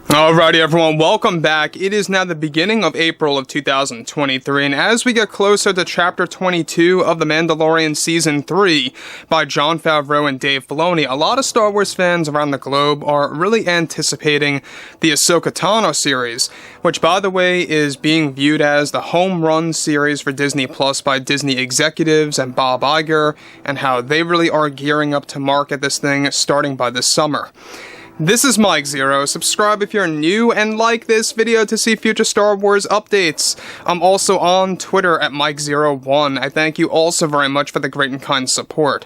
Alrighty everyone, welcome back. It is now the beginning of April of 2023, and as we get closer to Chapter 22 of The Mandalorian Season 3 by Jon Favreau and Dave Filoni, a lot of Star Wars fans around the globe are really anticipating the Ahsoka Tano series, which by the way is being viewed as the home run series for Disney Plus by Disney executives and Bob Iger, and how they really are gearing up to market this thing starting by this summer. This is Mike Zero. Subscribe if you're new and like this video to see future Star Wars updates. I'm also on Twitter at Mike01. I thank you also very much for the great and kind support.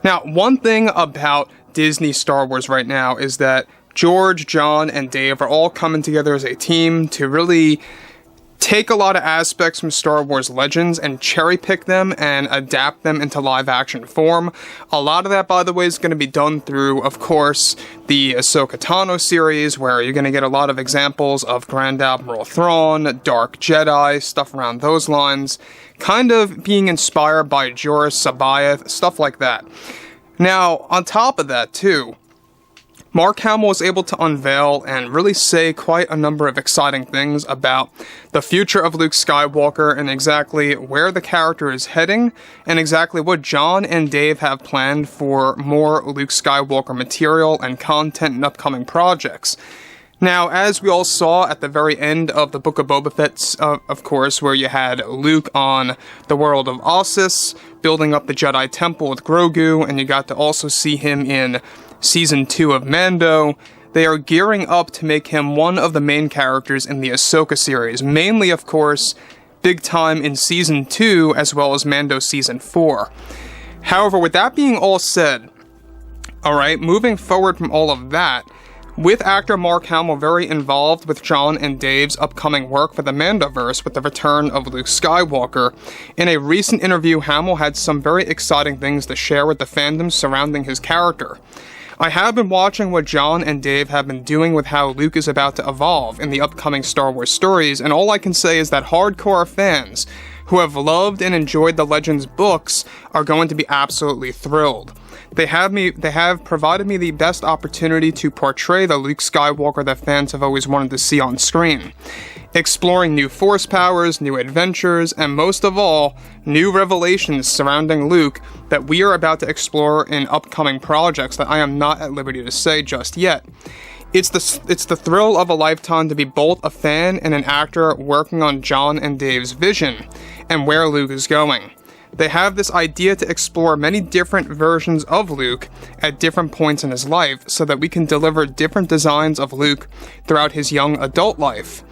Now, one thing about Disney Star Wars right now is that George, John, and Dave are all coming together as a team to really take a lot of aspects from Star Wars Legends and cherry pick them and adapt them into live action form. A lot of that, by the way, is going to be done through, of course, the Ahsoka Tano series, where you're going to get a lot of examples of Grand Admiral Thrawn, Dark Jedi, stuff around those lines, kind of being inspired by Jorah Sabaoth, stuff like that. Now, on top of that, too, Mark Hamill was able to unveil and really say quite a number of exciting things about the future of Luke Skywalker and exactly where the character is heading and exactly what John and Dave have planned for more Luke Skywalker material and content in upcoming projects. Now, as we all saw at the very end of the Book of Boba Fett, of course, where you had Luke on the world of Ossus, building up the Jedi Temple with Grogu, and you got to also see him in Season 2 of Mando, they are gearing up to make him one of the main characters in the Ahsoka series, mainly, of course, big time in Season 2 as well as Mando Season 4. However, with that being all said, alright, moving forward from all of that, with actor Mark Hamill very involved with John and Dave's upcoming work for the Mandoverse with the return of Luke Skywalker, in a recent interview, Hamill had some very exciting things to share with the fandom surrounding his character. I have been watching what John and Dave have been doing with how Luke is about to evolve in the upcoming Star Wars stories, and all I can say is that hardcore fans who have loved and enjoyed the Legends books are going to be absolutely thrilled. They have provided me the best opportunity to portray the Luke Skywalker that fans have always wanted to see on screen, exploring new Force powers, new adventures, and most of all, new revelations surrounding Luke that we are about to explore in upcoming projects that I am not at liberty to say just yet. It's the thrill of a lifetime to be both a fan and an actor working on John and Dave's vision and where Luke is going. They have this idea to explore many different versions of Luke at different points in his life so that we can deliver different designs of Luke throughout his young adult life.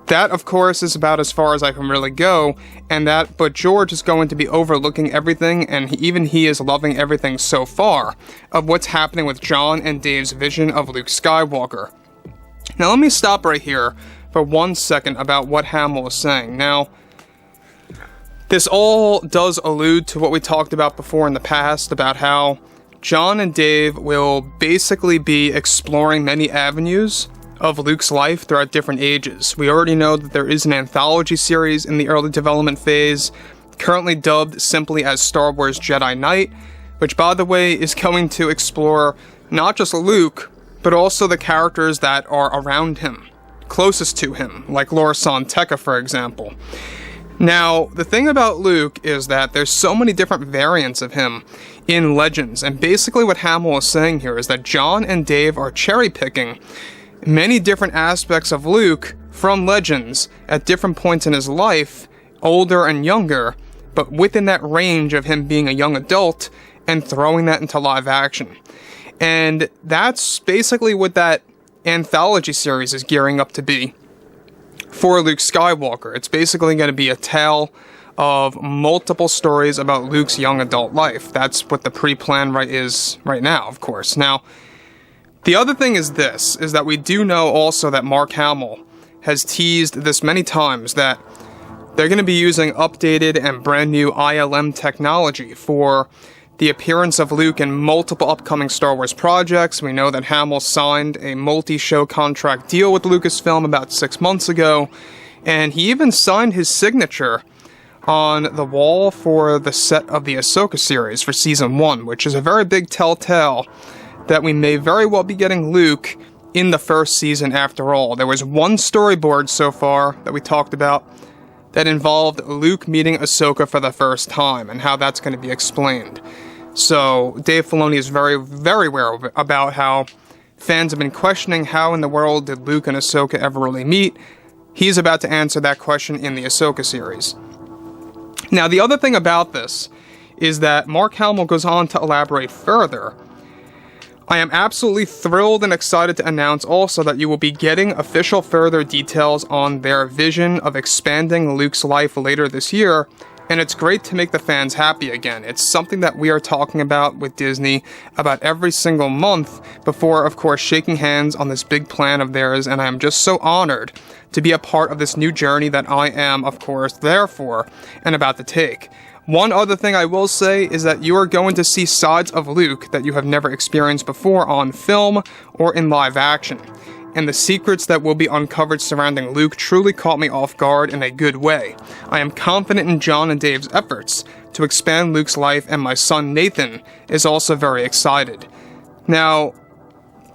That, of course, is about as far as I can really go, but George is going to be overlooking everything, and even he is loving everything so far of what's happening with John and Dave's vision of Luke Skywalker. Now, let me stop right here for 1 second about what Hamill is saying. Now, this all does allude to what we talked about before in the past, about how John and Dave will basically be exploring many avenues of Luke's life throughout different ages. We already know that there is an anthology series in the early development phase, currently dubbed simply as Star Wars Jedi Knight, which, by the way, is going to explore not just Luke, but also the characters that are around him, closest to him, like Lorsan Tekka, for example. Now, the thing about Luke is that there's so many different variants of him in Legends, and basically what Hamill is saying here is that John and Dave are cherry-picking many different aspects of Luke from Legends at different points in his life, older and younger, but within that range of him being a young adult, and throwing that into live action. And that's basically what that anthology series is gearing up to be for Luke Skywalker. It's basically going to be a tale of multiple stories about Luke's young adult life. That's what the pre-plan is right now, of course. Now, the other thing is this, is that we do know also that Mark Hamill has teased this many times that they're going to be using updated and brand new ILM technology for the appearance of Luke in multiple upcoming Star Wars projects. We know that Hamill signed a multi-show contract deal with Lucasfilm about 6 months ago, and he even signed his signature on the wall for the set of the Ahsoka series for Season 1, which is a very big telltale that we may very well be getting Luke in the first season after all. There was one storyboard so far that we talked about that involved Luke meeting Ahsoka for the first time, and how that's going to be explained. So Dave Filoni is very, very aware about how fans have been questioning how in the world did Luke and Ahsoka ever really meet. He's about to answer that question in the Ahsoka series. Now, the other thing about this is that Mark Hamill goes on to elaborate further. I am absolutely thrilled and excited to announce also that you will be getting official further details on their vision of expanding Luke's life later this year, and it's great to make the fans happy again. It's something that we are talking about with Disney about every single month before, of course, shaking hands on this big plan of theirs, and I am just so honored to be a part of this new journey that I am, of course, there for and about to take. One other thing I will say is that you are going to see sides of Luke that you have never experienced before on film or in live action. And the secrets that will be uncovered surrounding Luke truly caught me off guard in a good way. I am confident in John and Dave's efforts to expand Luke's life, and my son Nathan is also very excited. Now,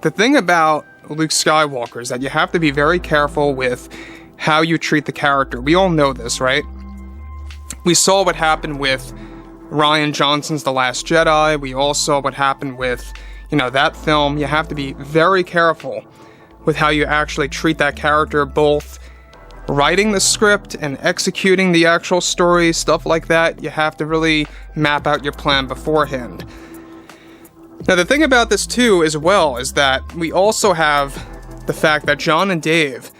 the thing about Luke Skywalker is that you have to be very careful with how you treat the character. We all know this, right? We saw what happened with Rian Johnson's The Last Jedi. We all saw what happened with, that film. You have to be very careful with how you actually treat that character, both writing the script and executing the actual story, stuff like that. You have to really map out your plan beforehand. Now, the thing about this, too, as well, is that we also have the fact that John and Dave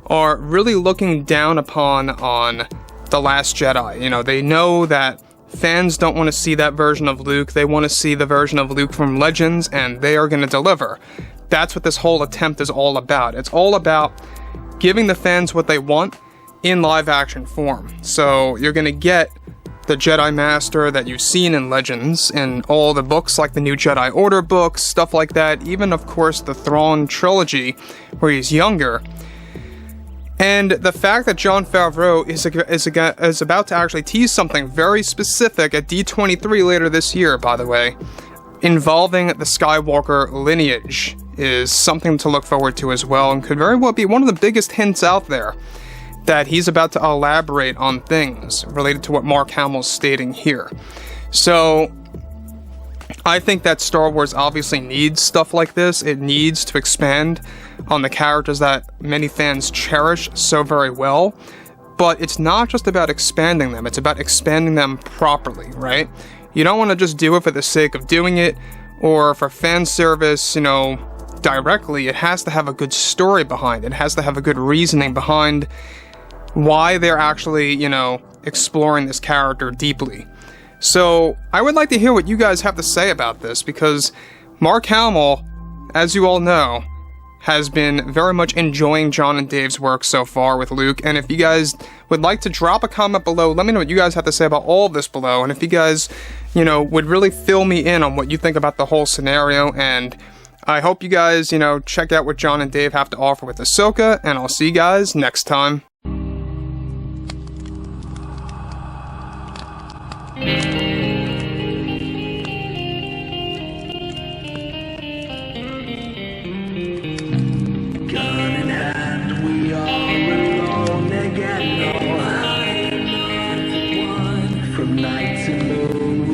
are really looking down upon on The Last Jedi. They know that fans don't want to see that version of Luke. They want to see the version of Luke from Legends, and they are going to deliver. That's what this whole attempt is all about. It's all about giving the fans what they want in live action form. So you're going to get the Jedi Master that you've seen in Legends, in all the books like the New Jedi Order books, stuff like that. Even, of course, the Thrawn trilogy, where he's younger. And the fact that Jon Favreau is about to actually tease something very specific at D23 later this year, by the way, involving the Skywalker lineage, is something to look forward to as well, and could very well be one of the biggest hints out there that he's about to elaborate on things related to what Mark Hamill's stating here. So I think that Star Wars obviously needs stuff like this. It needs to expand on the characters that many fans cherish so very well. But it's not just about expanding them, it's about expanding them properly, right? You don't want to just do it for the sake of doing it, or for fan service, directly. It has to have a good story behind it. It has to have a good reasoning behind why they're actually, exploring this character deeply. So, I would like to hear what you guys have to say about this, because Mark Hamill, as you all know, has been very much enjoying John and Dave's work so far with Luke, and if you guys would like to drop a comment below, let me know what you guys have to say about all of this below, and if you guys, would really fill me in on what you think about the whole scenario, and I hope you guys, check out what John and Dave have to offer with Ahsoka, and I'll see you guys next time. From night to moon.